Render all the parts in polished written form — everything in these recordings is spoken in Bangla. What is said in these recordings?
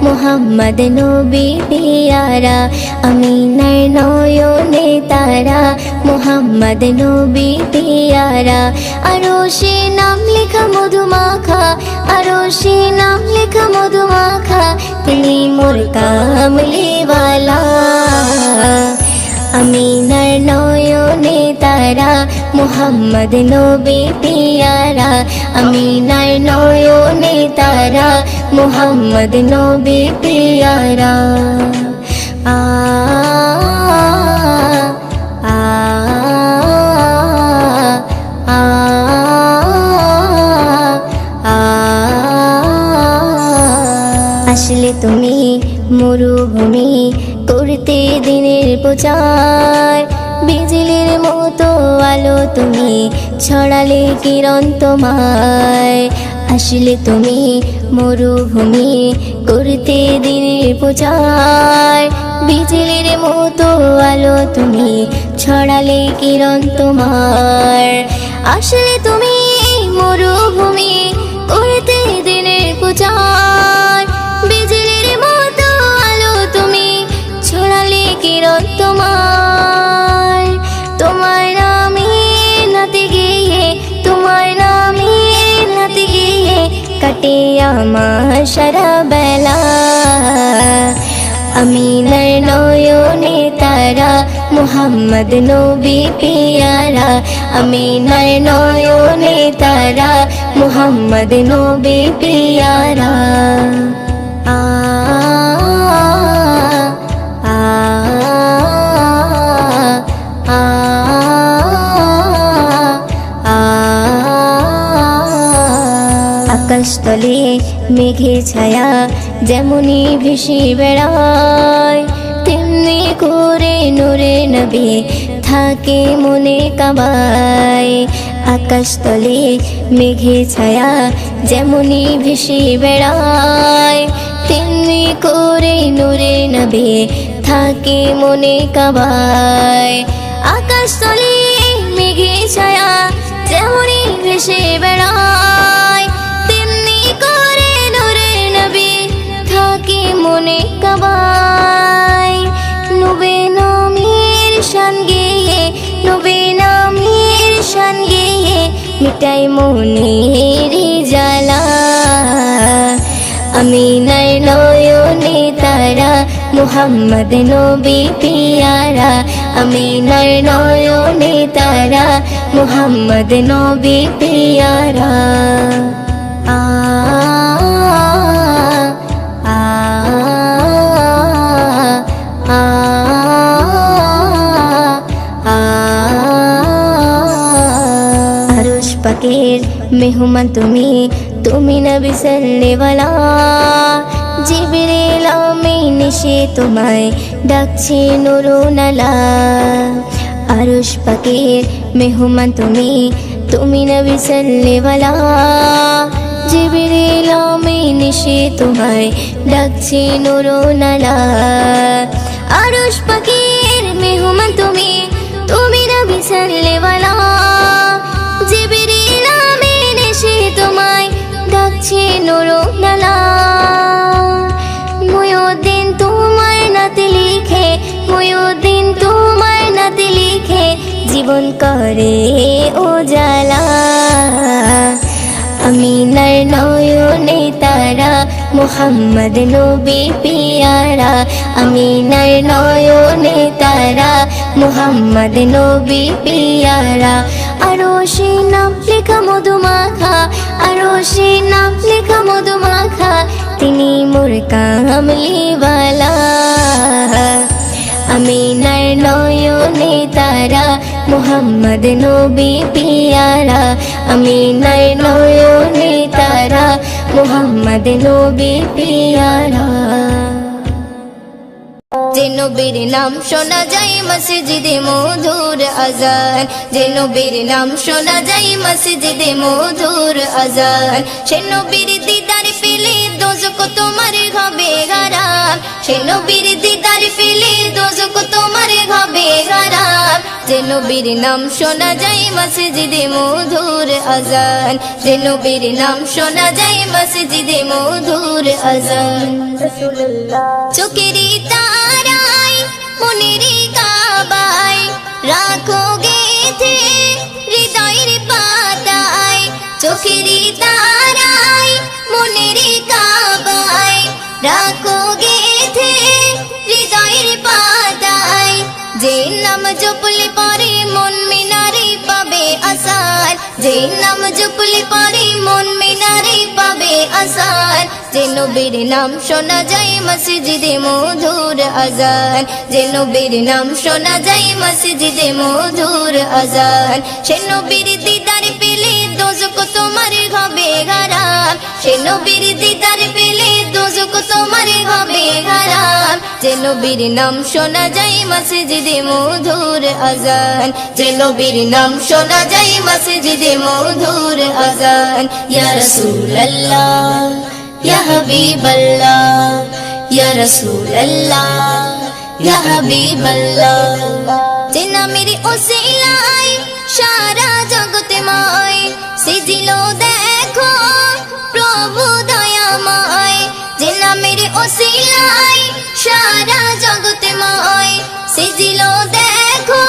মোহাম্মদ নবী পিয়ারা, আমিনার নয়নে তারা, মোহাম্মদ নবী পিয়ারা। আরশে নাম লেখা মধুমাখা, আরশে নাম লেখা মধুমাখা, তিনি মোর কামলিওয়ালা। আমিনার নয়নে তারা, মোহাম্মদ নবী পিয়ারা, আমিনার নয়নে তারা, মোহাম্মদ নবী পিয়ারা। আসলে তুমি মরুভূমি করতে দিনের প্রচার, বিজলির মতো আলো তুমি ছড়ালে কিরণ তোমায়। আসলে তুমি মরুভূমি করতে দিনের প্রচার, বিজলির মতো আলো তুমি ছড়ালে কিরণ তোমার। আসলে তুমি মরুভূমি করতে দিনের প্রচার, বিজলির মতো আলো তুমি ছড়ালে কিরণ তোমার। তোমার নামে নাতে গিয়ে, তোমার নামে নাতে গিয়ে কাটে আমার সারা বেলা। আমিনার নয়নে তারা, মোহাম্মদ নবী পিয়ারা, আমিনার নয়নে তারা, মোহাম্মদ নবী পিয়ারা। আকাশতলে মেঘে ছায়া যেমনি ভেসে বেড়ায়, তেমনি করে নূরে নবী থাকে মনে কাবায়। আকাশতলে মেঘে ছায়া যেমনি ভেসে বেড়ায়, তেমনি করে নূরে নবী থাকে মনে কাবায়। আকাশতলে মেঘে ছায়া যেমনি ভেসে বেড়ায়, তেমনি করে নূরে নবী থাকে মনে কাবায়। নবী নামের শান গেয়ে, নবী নামের শান গেয়ে মিটাই মনের জ্বালা। আমিনার নয়নে তারা, মোহাম্মদ নবী পিয়ারা, আমিনার নয়নে তারা, মোহাম্মদ নবী পিয়ারা। আরশ পাকের মেহমান তুমি, তুমি নবী সাল্লেওয়ালা। জিবরিল আমিন এসে তোমায় ডাকছে নুরুনালা। আরশ পাকের মেহমান তুমি, তুমি নবী সাল্লেওয়ালা। জিবরিল আমিন এসে তোমায় ডাকছে নুরুনালা। আরশ পাকের মেহমান তুমি, তুমি নবী সাল্লেওয়ালা। জিবরিল আমিন এসে তোমায় ডাকছে নুরুনালা। মুয়ুদ্দিন তোমার নাতে লিখে, মুয়ুদ্দিন তোমার নাতে লিখে জীবন করে উজালা। আমিনার নয়নে তারা, মোহাম্মদ নবী পিয়ারা, আমিনার নয়নে তারা, মোহাম্মদ নবী পিয়ারা। আরশে নাম লেখা মধুমাখা, আরশে নাম লেখা মধুমাখা, তিনি মোর কামলিওয়ালা। আমিনার নয়নে তারা, মোহাম্মদ নবী পিয়ারা, আমিনার নয়নে তারা, মোহাম্মদ নবী পিয়ারা। যে নবীর নাম শোনা যায় মসজিদে মধুর আজান, যে নবীর নাম শোনা যায় মসজিদে মধুর আজান, সে নবীর দিদার পেলে দোজখ তোমার হবে হারাম, সে নবীর দিদার পেলে দোজখ তোমার হবে হারাম। যে নবীর নাম শোনা যায় মসজিদে মধুর আজান, যে নবীর নাম শোনা যায় মসজিদে মধুর আজান। চোখেরই তারায় মনেরই কাবায় রাখো গেথে হৃদয়ের পাতায়, চোখেরই তারায় মনেরই কাবায় রাখো গেথে হৃদয়ের পাতায়। যে নাম জপলে পরে মন মিনারে পাবে আসার, যে নাম জপলে পরে মন মিনারে পাবে আসার। যে নবীর নাম শোনা যায় মসজিদে মধুর আজান, যে নবীর নাম শোনা যায় মসজিদে মধুর আজান। সে নবীর দিদার পেলে দোজখ তোমার হবে হারাম, সে নবীর দিদার পেলে দোজখ তোমার হবে হারাম। যে নবীর নাম শোনা যায় মসজিদে মধুর আজান, যে নবীর নাম শোনা যায় মসজিদে মধুর আজান। ইয়া রাসূলুল্লাহ ইয়া হাবিবাল্লাহ, ইয়া রাসূলুল্লাহ ইয়া হাবিবাল্লাহ। যে নামের ওসিলায় সারা জগতে মায় সিজিল দেখো প্রভু দয়াময়, যে নামের ওসিলায় সারা জগতে মায় সিজিল দেখো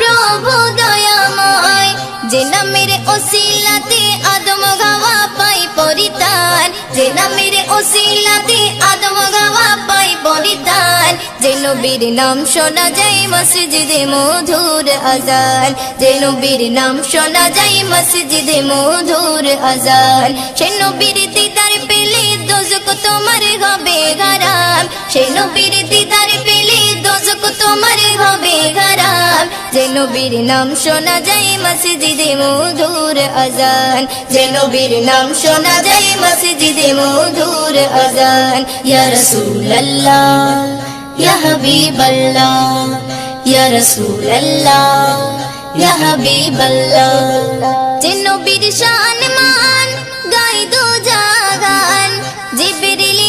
প্রভু দয়াময়। যে নামের ওসিলাতে আদম গাওয়া পাই পরিতান, যে নামের ওসিলাতে আদম গাওয়া পাই পরিতান। যে নবীর নাম শোনা যায় মসজিদে মধুর আজান, যে নবীর নাম শোনা যায় মসজিদে মধুর আজান। সে নবীর দিদার পেলে দোজখ তোমার হবে হারাম, সে নবীর দিদার পেলে দোজখ তোমার হবে হারাম। যে নবীর নাম শোনা যায় মসজিদে মধুর আজান, যে নবীর নাম শোনা যায় মসজিদে মধুর আজান। ইয়া রাসূলুল্লাহ ইয়া হাবিবাল্লাহ, ইয়া রাসূলুল্লাহ ইয়া হাবিবাল্লাহ। যে নবীর শান মান গাই দো জাগান, জিবরিল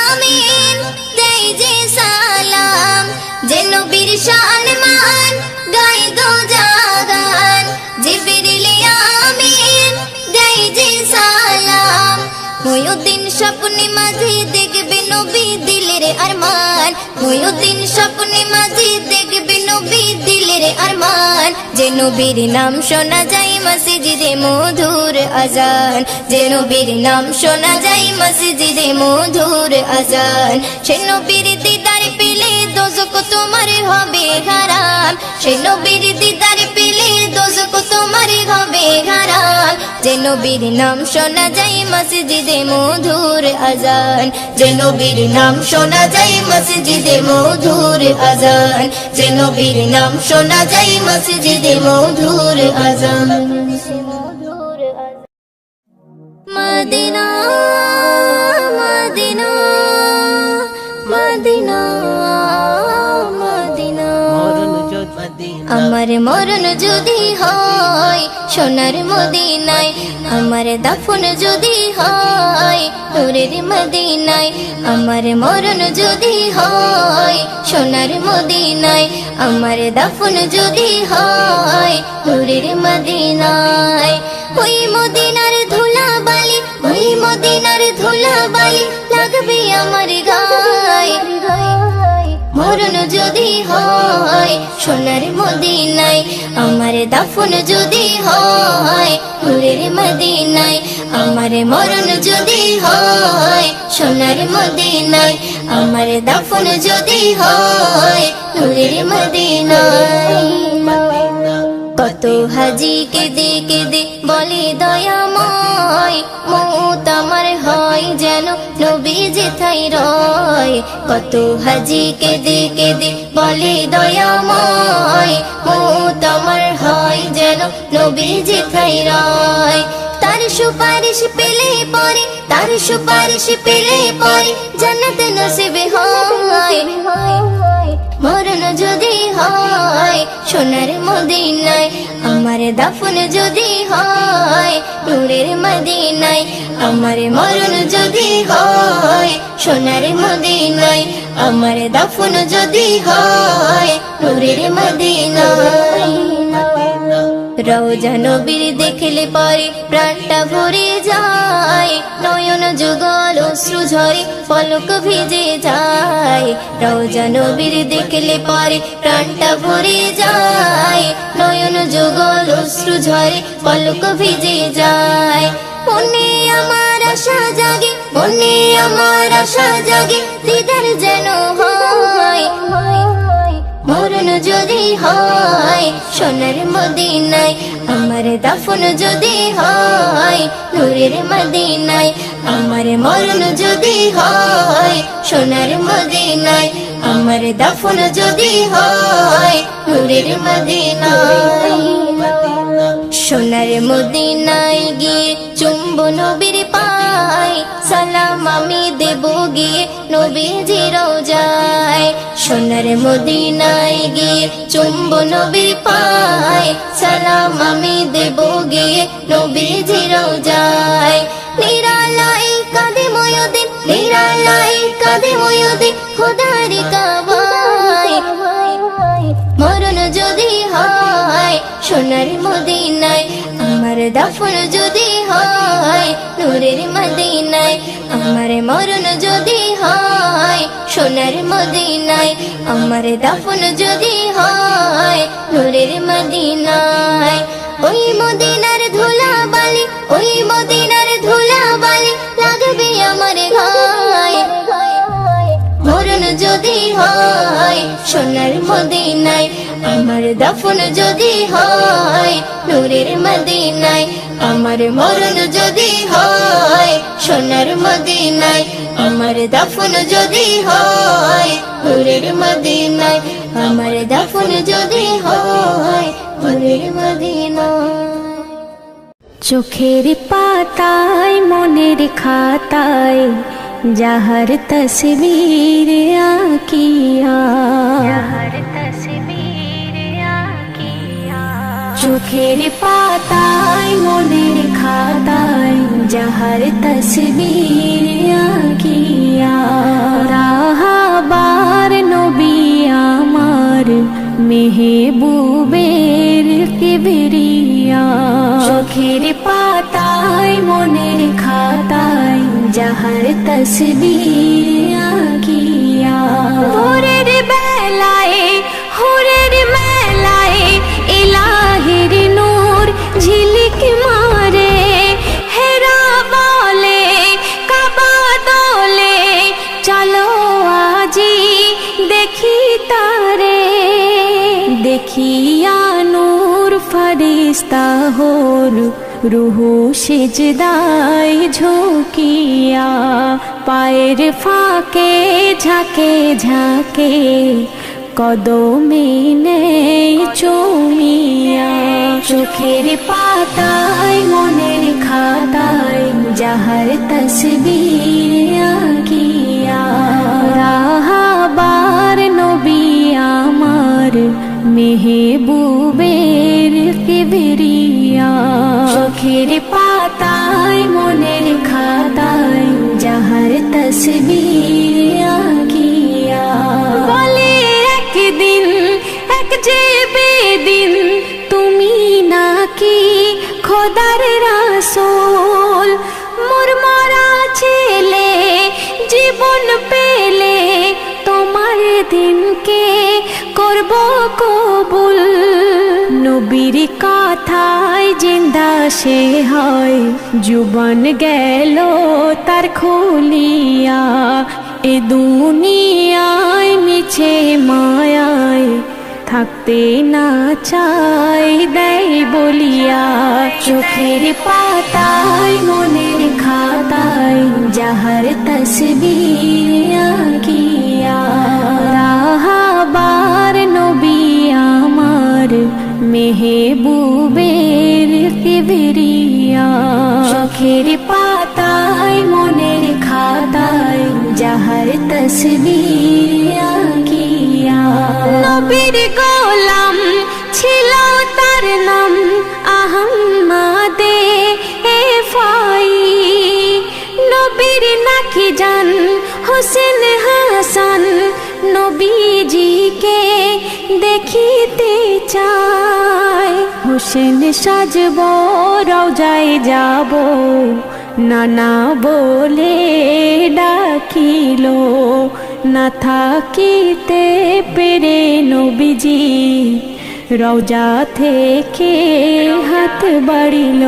আমিন দেই যে সালাম। যে নবীর শান মান গাই দো জাগান, জিবরিল আমিন দেই যে সালাম। মুয়ুদ্দিন স্বপ্নে মাঝে দেখবে নবী দিলের আরমান, মুয়ুদ্দিন স্বপ্নে মাঝে দেখবে নবী দিলের আরমান। যে নবীর নাম শোনা যায় মসজিদে মধুর আজান, যে নবীর নাম শোনা যায় মসজিদে মধুর আজান। সে নবীর দিদার পেলে দোজখ তোমার হবে হারাম, সে নবীর দিদার পেলে দোজখ তোমার হবে হারাম। যে নবীর নাম শোনা যায় মসজিদে মধুর আজান, যে নবীর নাম শোনা যায় মসজিদে মধুর আজান, যে নবীর নাম শোনা যায় মসজিদে মধুর আজান। মদিনা মদিনা মদিনা মদিনা, আমার মরণ যদি হয় সোনার মদিনায়, আমার দাফন যদি হয় নূরের মদিনায়। আমার মরণ যদি হয় সোনার মদিনায়, আমার দাফন যদি হয় নূরের মদিনায়। ওই মদিনার ধুলা বালি, ওই মদিনার ধুলা বালি লাগবে আমার গায়ে। মরণ যদি হয় সোনার মদিনায়, আমার দাফন যদি হয় নূরের মদিনায়। আমার মরণ যদি হয় সোনার মদিনায়, আমার দাফন যদি হয় নূরের মদিনায়। কত হাজি কেঁদে কেঁদে বলে দয়াময়, মৌত আমার হয় যেন নবী যেথায় রয়। কত হাজি কেঁদে কেঁদে বলে দয়াময়, মৌত আমার হয় যেন নবী যেথায় রয়। তার সুপারিশ পেলে পরে, তার সুপারিশ পেলে পরে জান্নাত নসিব হয়। মরণ যদি হয় সোনার মদিনায়, আমার দাফন যদি হয় নূরের মদিনায়, আমার মরণ যদি হয় সোনার মদিনায়, আমার দাফন যদি হয় নূরের মদিনায়। রওজা নবীর দেখলে পরে প্রাণটা ভরে যায়, নয়ন যুগল অশ্রু ঝরে পলক ভিজে যায়। রওজা নবীর দেখলে পরে প্রাণটা ভরে যায়, নয়ন যুগল অশ্রু ঝরে পলক ভিজে যায়। মনে আমার আশা জাগে, মনে আমার আশা জাগে, দিদার যেন হয় মরণ যদি হয় সোনার মদিনায়, আমার দাফন যদি হয় নূরের মদিনায়, আমার মরণ যদি হয় সোনার মদিনায়, আমার দাফন যদি হয় নূরের মদিনায়। সোনার মদিনায় গিয়ে চুম্বো নবীর পায়, সালাম আমি দেব গিয়ে নবীজি রওজায়। সোনার মদিনায় গিয়ে চুম্বো নবীর পায়, সালাম আমি দেব গিয়ে নবীজি রওজায়। নিরালাই কাঁদে ময়দিন, নিরালাই কাঁদে ময়দিন খোদার কাবায়, মরণ যদি হয় সোনার মদিনায়, আমার দাফন যদি হয় নূরের মদিনায়, আমার মরণ যদি হয় সোনার মদিনায়, আমার দাফন যদি হয় নূরের মদিনায়। ওই মদিনার ধুলা বালি, ওই মদিনার ধুলা বালি লাগবে আমার গায়ে, মরণ যদি হয় সোনার মদিনায়, আমার দাফন যদি হয় নূরের মদিনায়, আমার মরণ যদি হয় সোনার মদিনায়, আমার দাফন যদি হয় নূরের মদিনায়, আমার দাফন যদি হয় নূরের মদিনায়। চোখের পাতায় মনের খাতায় যাহার তসবীর আঁকিয়া, চোখের পাতায় মনের খাতায় যাহার তসবীর আঁকিয়া, রাহাবার নবী আমার মেহবুবের কিবরিয়া। চোখের পাতায় মনের খাতায় যাহার তসবীর আঁকিয়া, ভোরের বেলায় হুরের মেলায় ইলাহির নূর ঝিলিক মারে, হেরা বলে কাবা দোলে চলো আজি দেখি তারে, দেখিয়া নূর ফরিস্তা হোর রুহু সিজদায় ঝুঁকিয়া, পায়ের ফাঁকে ঝাঁকে ঝাঁকে কদমে নেই চুমিয়া। চোখের পাতায় মনের খাতায় যাহার তসবীর আঁকিয়া, রাহাবার নবী আমার মেহবুবের কিবরিয়া। চোখের পাতায় মনের খাতায় যাহার তসবীর আঁকিয়া, বলে একদিন এক যে বেদিন তুমি নাকি খোদার রাসূল, মোর মরা ছেলে জীবন পেলে তোমার দিনকে করব কবুল। নবীর কথায় জিন্দা সে হয়, জুবান গেল তার খুলিয়া, এ দুনিয়ায় মিছে মায়ায় থাকতে না চাই দেয় বলিয়া। চোখের পাতায় মনের খাতায় যাহার তসবীর আঁকিয়া, রাহাবার নবী আমার মেহবুবের কিবরিয়া। চোখের পাতায় মনের খাতায় যাহার তসবীর আঁকিয়া। নবীর গোলাম ছিল তার নাম আহমদে ফাই। নবীর নাকি জান হোসেন হাসান নবীজিকে দেখিতে চায়। হোসেন সাজব রওজায় যাব নানা বলে ডাকিল, না থাকিতে পেরে নবীজি রওজা থেকে হাত বাড়িল।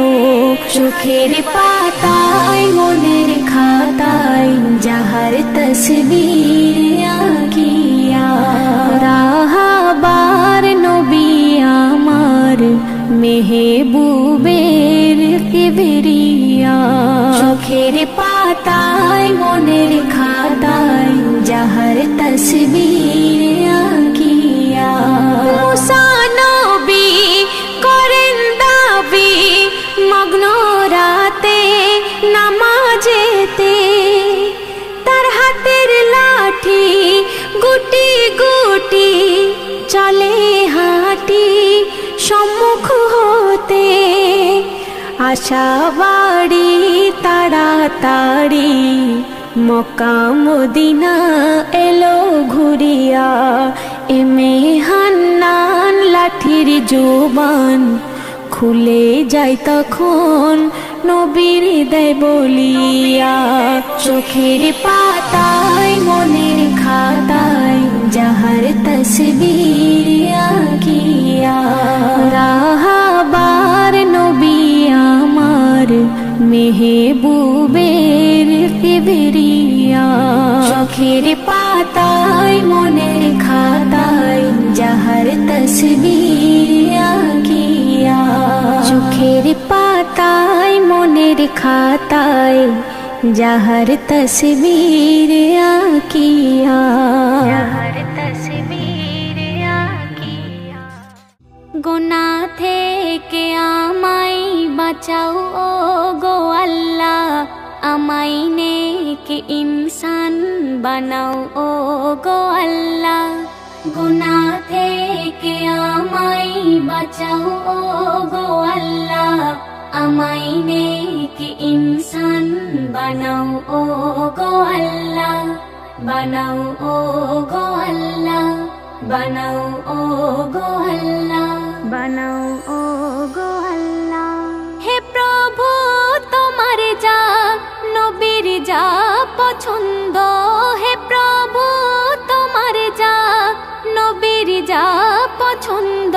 চোখের পাতায় মনের খাতায় যাহার তসবীর আঁকিয়া, রাহাবার নবী আমার মেহবুবের কিবরিয়া। চোখের পাতায় মনের খাতায় যাহার তসবীর আঁকিয়া। মুসা নবী করেন দাবি মগ্ন রাতে নামাজেতে, তার হাতের লাঠি গুটি গুটি চলে হাঁটি সম্মুখ হতে। আশাবাড়ি তাড়াতাড়ি মক্কা মদিনা এলো ঘুরিয়া। এমে হান্নান লাঠির জোবান খুলে যায় তখন নবীর হৃদয় বলিয়া। চোখের পাতায় মনের খাতায় যাহার তসবীর আঁকিয়া, রাহাবার নবী আমার মেহবুবের কিবরিয়া। চোখের পাতায় মনের খাতায় যাহার তসবীর আঁকিয়া। চোখের পাতায় মনের খাতায় যাহার তসবীর আঁকিয়া। গুনাহ থেকে আমায় বাঁচাও ও গো আল্লাহ, আমায় নেক ইনসান বানাও ও গো আল্লাহ। গুনাহ থেকে আমায় বাঁচাও ও গো আল্লাহ, আমায় নেক ইনসান বানাও ও গো আল্লাহ। বানাও ও গো আল্লাহ, বানাও ও গো আল্লাহ, বানাও ও গো আল্লাহ। হে প্রভু তোমার যা নবীর যা পছন্দ, হে প্রভু তোমার যা নবীর যা পছন্দ,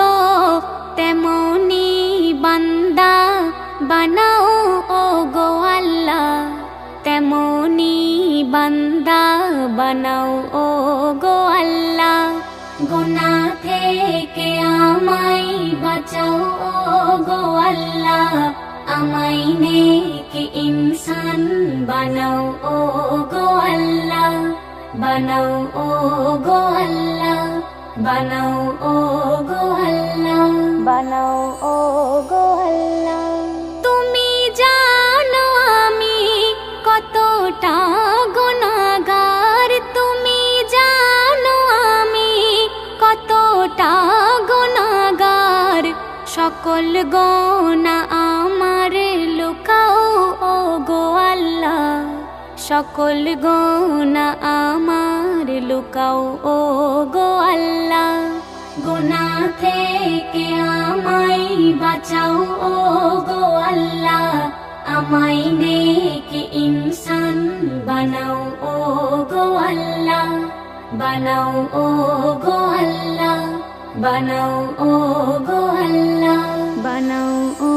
তেমনি বান্দা বানাও ও গো আল্লাহ। তেমনি বান্দা বানাও ও গো আল্লাহ। গুনাহ থেকে আমায় বাঁচাও ও গো আল্লাহ, আমায় নেক ইনসান বানাও ও গো আল্লাহ। বানাও ও গো আল্লাহ, বানাও ও গো আল্লাহ, বানাও ও গো আল্লাহ। তুমি জানো আমি কতটা গুনাহগার, তুমি জানো আমি কতটা গুনাহগার। সকল গুনাহ আমার লুকাও ও গো আল্লাহ, সকল গুনাহ আমার লুকাও ও গো আল্লাহ। গুনাহ থেকে আমায় বাঁচাও ও গো আল্লাহ, আমায় নেক ইনসান বানাও ও গো আল্লাহ। বানাও ও গো আল্লাহ, বানাও ও গো আল্লাহ, বানাও ও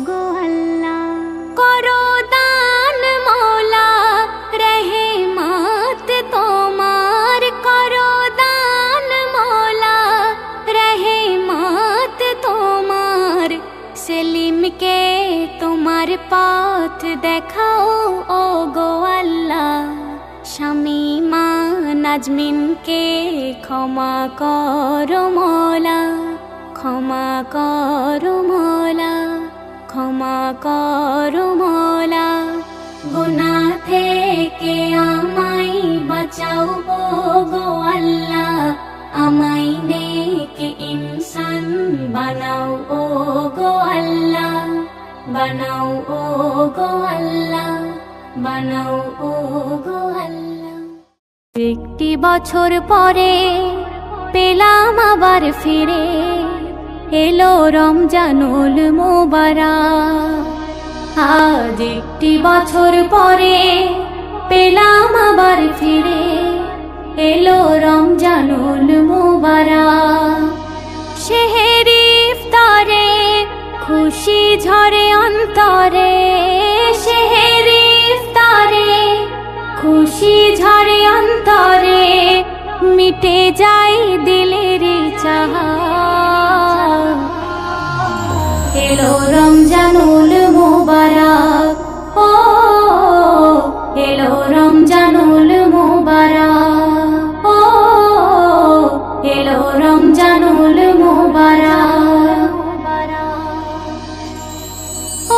গো আল্লাহ। করো দান মওলা রহমত তোমার, করো দান মওলা রহমত তোমার। সেলিমকে তোমার পথ দেখাও ও গো আল্লাহ। শামীমা নাজমিনকে ক্ষমা করো মওলা, ক্ষমা করো মওলা, ক্ষমা করো মওলা। গুনাহ থেকে আমায় বাঁচাও ও গো আল্লাহ, আমায় নেক বানাও ও গো আল্লাহ, বানাও ও গো আল্লাহ। একটি বছর পরে পেলাম আবার ফিরে, এলো রমজানুল মুবারক। আজ একটি বছর পরে পেলাম আবার ফিরে, এলো রমজানুল মুবারক। সেহেরি ইফতারে খুশি ঝরে অন্তরে, সেহেরি ইফতারে খুশি ঝরে অন্তরে, মিটে যায় দিলের চাহা। এলো রমজানুল মুবারক, ও এলো রমজানুল মুবারক, ও এলো রমজানুল মুবারক।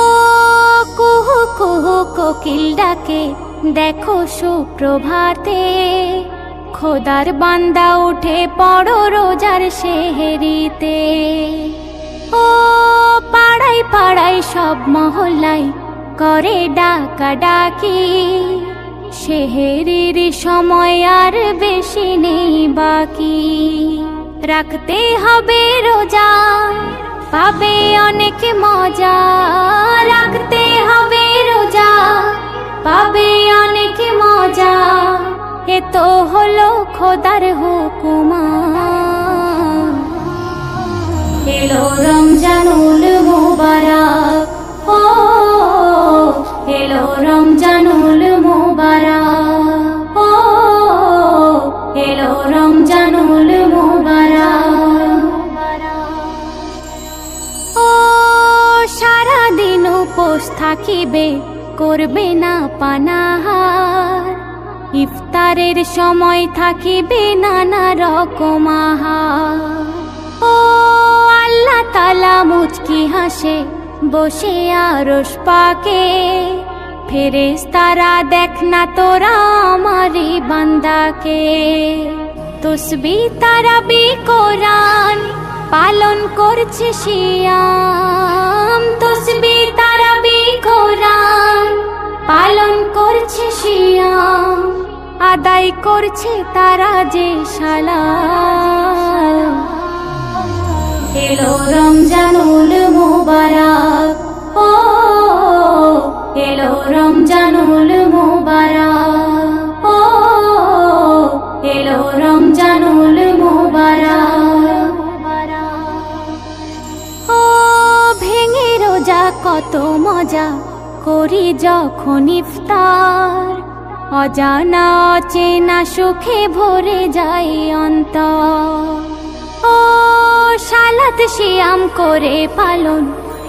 ও কুহু কুহু কোকিল ডাকে দেখো সুপ্রভাতে, খোদার বান্দা উঠে পড়ো রোজার সেহরিতে। ও পাড়ায় পাড়ায় সব মহল্লায় করে ডাকা ডাকি, সেহরির সময় আর বেশি নেই বাকি। রাখতে হবে রোজা, পাবে অনেক মজা, রাখতে হবে রোজা, পাবে অনেক মজা। এ তো হলো খোদার হুকুমা। এলো রমজানুল মুবারক, ও এলো রমজানুল মুবারক, ও এলো রমজানুল মুবারক। ও সারাদিন উপোস থাকিবে, করবে না পানাহার, ইফতারের সময় থাকিবে নানা রকম আহার। ও আল্লাহ তাআলা মুচকি হাসে বসে আরশ পাকে, ফেরেশতারা দেখ না তোরা আমারি বান্দাকে। তসবিহ তারাবি কোরআন পালন করছে সিয়াম, তসবিহ তারাবি কোরআন পালন করছে সিয়াম, আদায় করছে তারা যে সালাম। এলো রমজানুল মুবারক, ও এলো রমজানুল মুবারক, ও এলো রমজানুল মুবারক। ও ভেঙে রোজা কত মজা করি যখন ইফতার, অজানা অচেনা সুখে ভরে যায় অন্তর। ও সালাত সিয়াম করে পালন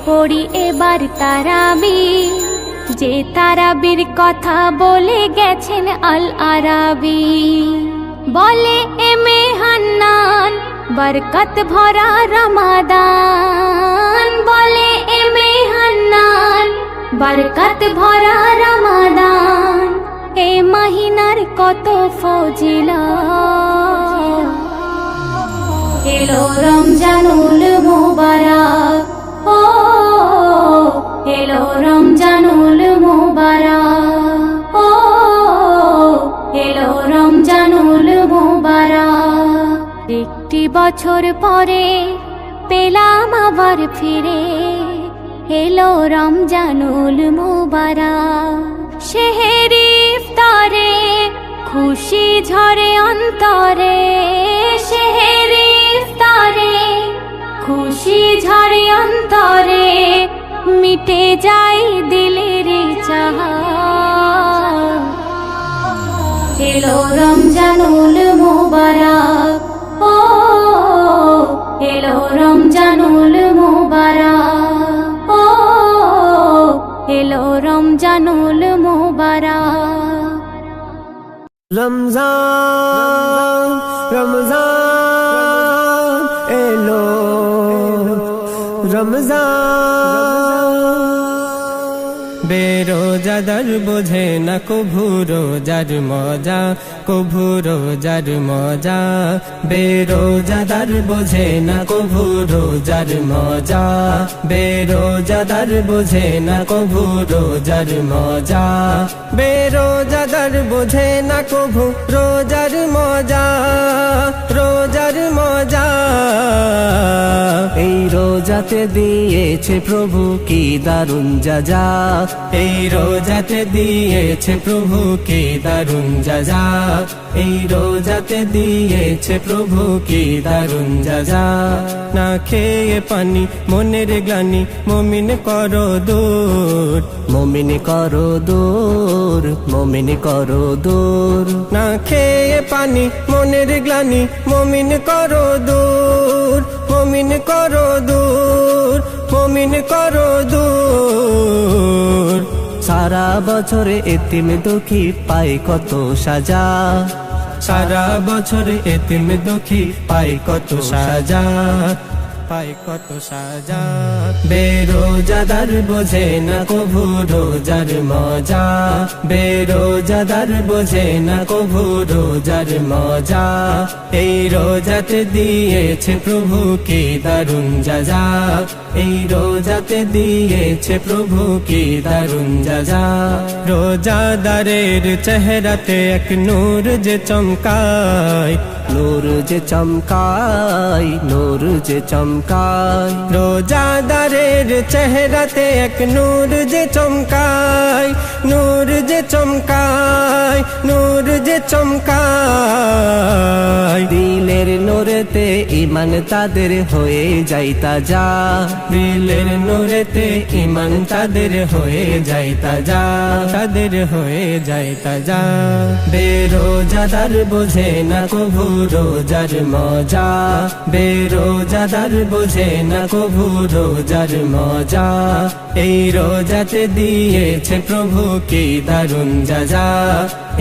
পড়ি এবার তারাবি, যে তারাবির কথা বলে গেছেন আল আরাবি। বলে এমে হান্নান বরকত ভরা রমাদান, বলে এমে হান্নান বরকত ভরা রমাদান। এ মহিনার কত ফজিলত, এলো রমজানুল মুবারক, ও এলো রমজানুল মুবারক, ও এলো রমজানুল মুবারক। একটি বছর পরে পেলাম আবার ফিরে, এলো রমজানুল মুবারক। সেহেরি ইফতারে খুশি ঝরে অন্তরে, সেহেরি ইফতারে খুশি ঝরে অন্তরে, মিটে যায় দিলের চাহা। এলো রমজানুল মুবারক, ও এলো রমজানুল মুবারক, ও এলো রমজানুল মুবারক। রমজান রমজান এলো রমজান, বেরোজা রোজাদার বোঝে না কভু রোজার মজা, কভু রোজার মজা। বেরোজাদার বোঝে না কভু রোজার মজা, বেরোজাদার বোঝে না কভু রোজার মজা। বেরোজাদার বোঝে না কভু রোজার মজা, রোজার মজা। এই রোজাতে দিয়েছে প্রভু কি দারুণ যাজা, এই রোজাতে দিয়েছে প্রভু কি দারুণ যাজা, এই রোজাতে দিয়েছে প্রভু কি দারুণ যাজা। না খেয়ে পানি মনের গ্লানি মুমিন করো দূর, মুমিন করো দূর, মুমিন করো দূর। না খেয়ে পানি মনের গ্লানি মুমিন করো দূর, মুমিন করো দূর, মুমিন করো দূর। সারা বছরে এতিম দুঃখী পায় কত সাজা, সারা বছরে এতিম দুঃখী পায় কত সাজা, পায় কত সাজা। বেরোজাদার বোঝে না কভু রোজার মজা, বেরোজাদার বোঝে না কভু রোজার মজা। এই রোজাতে দিয়েছে প্রভু কি দারুণ যাজা, এই রোজাতে দিয়েছে প্রভু কি দারুণ যাজা। রোজাদারের চেহারাতে এক নূর যে চমকায়, নূর যে চমকায়, নূর যে চমকায়। রোজাদারের চেহারাতে এক নূর যে চমকায়, নূর যে চমকায়, নূর যে চমকায়। দিলের নূরেতে ঈমান তাদের হয়ে যায় তাজা, দিলের নূরেতে ঈমান তাদের হয়ে যায় তাজা, তাদের হয়ে যায় তাজা। বেরোজাদার বোঝে না কভু রোজার মজা, বেরোজাদার বোঝে না কভু রোজার মজা। এই রোজাতে দিয়েছে প্রভু কি দারুণ যাজা,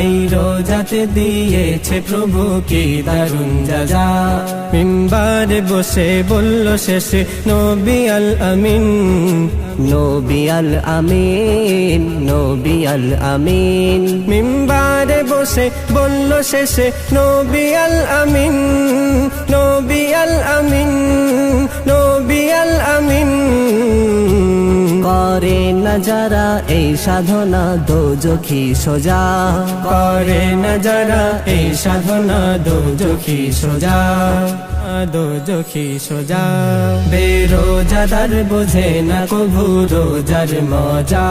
এই রোজাতে দিয়েছে প্রভু কি দারুণ যাজা। মিম্বারে বসে বলল শেষে নবী আল আমিন, নবী আল আমিন, নবী আল আমিন। মিম্বারে বসে বলল শেষে নবী আল আমিন, নবী আল আমিন, নবী আল আমিন। করে না যারা এই সাধনা দোজখী সোজা, করে না যারা এই সাধনা দোজখী সোজা, দোজখী সোজা। বেরোজাদার বোঝে না কভু রোজার মজা,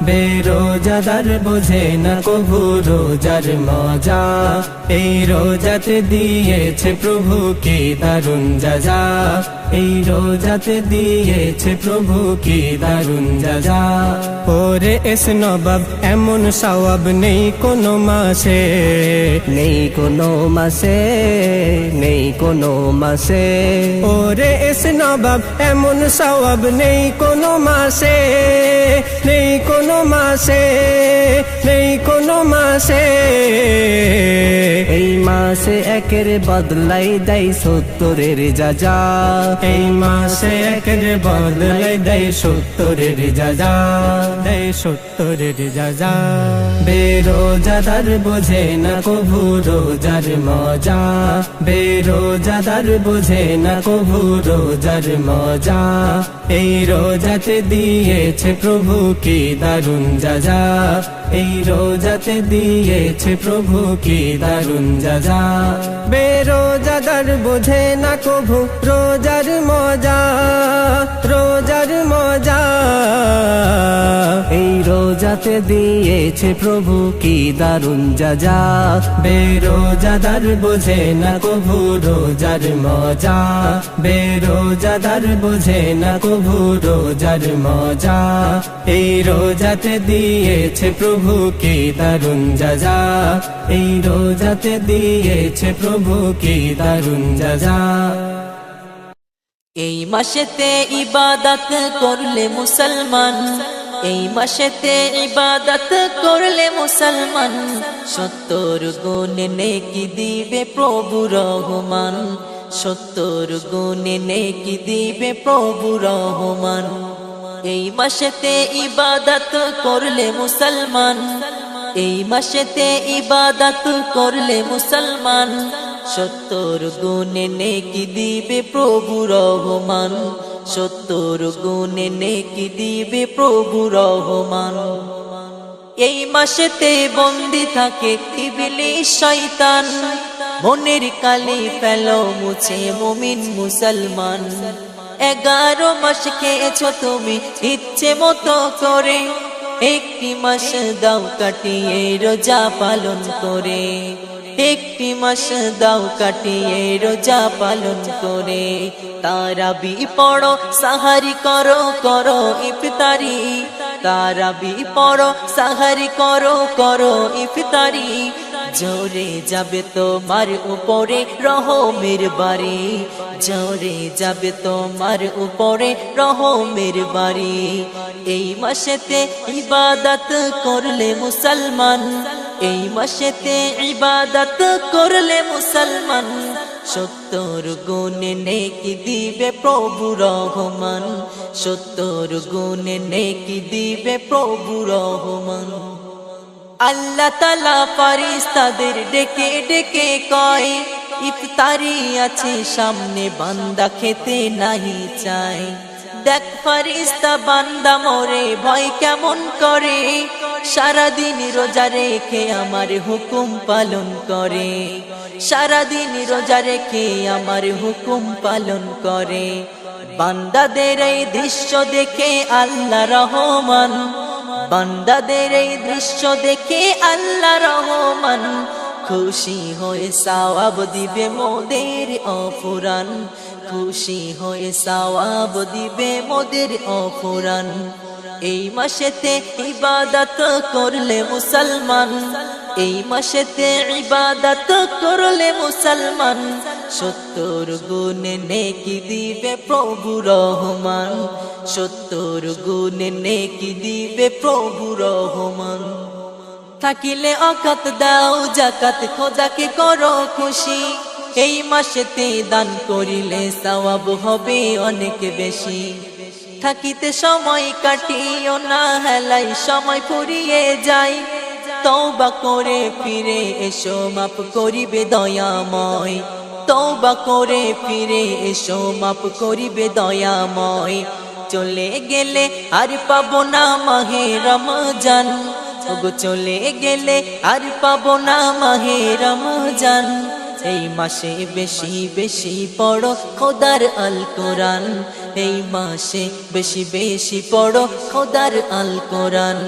বেরোজাদার বোঝে না কভু রোজার মজা। এই রোজাতে দিয়েছে প্রভু কি দারুণ যাজা, এই রোজাতে দিয়েছে প্রভু কি দারুণ যাজা। ওরে এস নবাব এমন সওয়াব নেই কোনো মাসে, নেই কোনো মাসে, নেই কোনো মাসে। ওরে এস নবাব এমন সওয়াব নেই কোনো মাসে, নেই কোনো মাসে, নেই কোনো মাসে। এই মাসে একের বদলাই দেয় ৭০-এর যাজা, এই মাসে একের বদলাই দেয় ৭০-এর যাজা, দেয় ৭০-এর যাজা। বেরোজাদার বোঝে না কভু রোজার মজা, বেরোজাদার বোঝে না কভু রোজার মজা। এই রোজাতে দিয়েছে প্রভু কি দারুণ যাজা, এই রোজাতে দিয়েছে প্রভু কি দারুণ যাজা। বেরোজাদার বোঝে না কভু রোজার মজা, রোজার মজা। এই রোজাতে দিয়েছে প্রভু কি দারুণ যাজা। বেরোজাদার বোঝে না কভু রোজার মজা, বেরোজাদার বোঝে না কভু রোজার মজা। এই রোজাতে দিয়েছে প্রভু কি দারুণ যাজা, এই রোজাতে দিয়েছে প্রভু কি দারুণ যাজা। এই মাসেতে ইবাদত করলে মুসলমান, এই মাসেতে ইবাদত করলে মুসলমান, ৭০ গুণ নেকি দিবে প্রভু রহমান, ৭০ গুণ নেকি দিবে প্রভু রহমান। এই মাসেতে ইবাদত করলে মুসলমান, এই মাসেতে ইবাদত করলে মুসলমান, 70 গুণে নেকি দিবে প্রভু রহমান, 70 গুণে নেকি দিবে প্রভু রহমান। এই মাসেতে বন্দি থাকে ইবলিস শয়তান, মনের কালি ফেলো মুছে মুমিন মুসলমান। 11 মাস খেয়েছো তুমি ইচ্ছে মতো করে, একটি মাস দাও কাটিয়ে রোজা পালন করে, একটি মাস দাও কাটিয়ে রোজা পালন করে। তারাবি পড়ো সাহারি করো করো ইফতারি, তারাবি পড়ো সাহারি করো করো ইফতারি। জোরে যাবে তোমার উপরে রহমের বাড়ি, জোরে যাবে তোমার উপরে রহমের বাড়ি। এই মাসেতে ইবাদত করলে মুসলমান, এই মাসেতে ইবাদত করলে মুসলমান, 70 গুণে নেকি দিবে প্রভু রহমান, 70 গুণে নেকি দিবে প্রভু রহমান। আল্লাহ তাআলা ফেরেশতাদের ডেকে ডেকে কয়, ইফতারি আছে সামনে বান্দা খেতে নাহি চায়। দেখ ফেরেশতা বান্দা মরে ভয় কেমন করে, সারাদিন রোজা রেখে আমার হুকুম পালন করে, সারাদিন রোজা রেখে আমার হুকুম পালন করে। বান্দাদের এই দৃশ্য দেখে আল্লাহ রহমান, বান্দাদের এই দৃশ্য দেখে আল্লাহ রহমান, খুশি হয়ে সওয়াব দিবে মোদের অফুরান, খুশি হয়ে সওয়াব দিবে মোদের অফুরান। এই মাসেতে ইবাদত করলে মুসলমান, এই মাসেতে ইবাদত করলে মুসলমান, 70 গুণে নেকি দিবে প্রভু রহমান, 70 গুণে নেকি দিবে প্রভু রহমান। থাকিলে অকাত দাও যাকাত খোদাকে করো খুশি, এই মাসেতে দান করিলে সওয়াব হবে অনেক বেশি। থাকিতে সময় কাটিও না হেলাই সময় ফুরিয়ে যায়, তওবা করে ফিরে এসো মাফ করিবে দয়াময়, তওবা করে ফিরে এসো মাফ করিবে দয়াময়। চলে গেলে আর পাবো না মাহে রমজান, ওগো চলে গেলে আর পাবো না মাহে রমজান। এই মাসে বেশি বেশি পড়ো খোদার আল কোরআন, এই মাসে বেশি বেশি পড়ো খোদার আল কোরআন।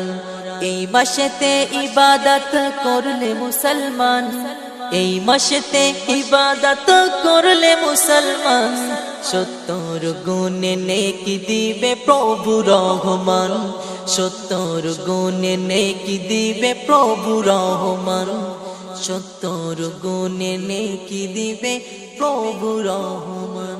এই মাসেতে ইবাদত করলে মুসলমান, এই মাসেতে ইবাদত করলে মুসলমান, 70 গুণে নেকি দিবে প্রভু রহমান, 70 গুণে নেকি দিবে প্রভু রহমান, 70 গুণে নেকি দিবে প্রভু রহমান।